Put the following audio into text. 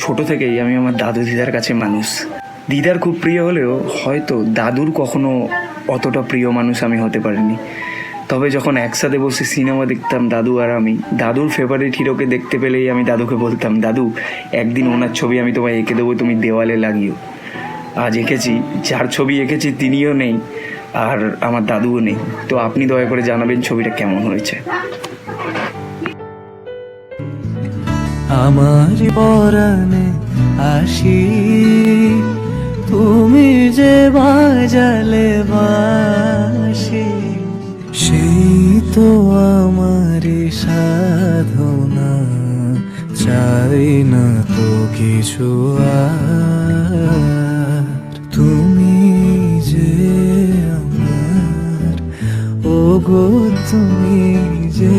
ছোট থেকেই আমি আমার দাদু দিদার কাছে মানুষ। দিদার খুব প্রিয় হলেও হয়তো দাদুর কখনো অতটা প্রিয় মানুষ আমি হতে পারিনি। তবে যখন একসাথে বসে সিনেমা দেখতাম দাদু আর আমি, দাদুর ফেভারিট হিরোকে দেখতে পেলেই আমি দাদুকে বলতাম, দাদু একদিন ওনার ছবি আমি তোমায় এঁকে দেবো, তুমি দেওয়ালে লাগিও। আজ এঁকেছি, যার ছবি এঁকেছি তিনিও নেই আর আমার দাদুও নেই। তো আপনি দয়া করে জানাবেন ছবিটা কেমন হয়েছে। আমার পরাণে আসি, তুমি যে বাজালে বাসি, সেই তো আমার সাধনা, চাই না তো কিছু আর। তুমি যে আমার, ওগো তুমি যে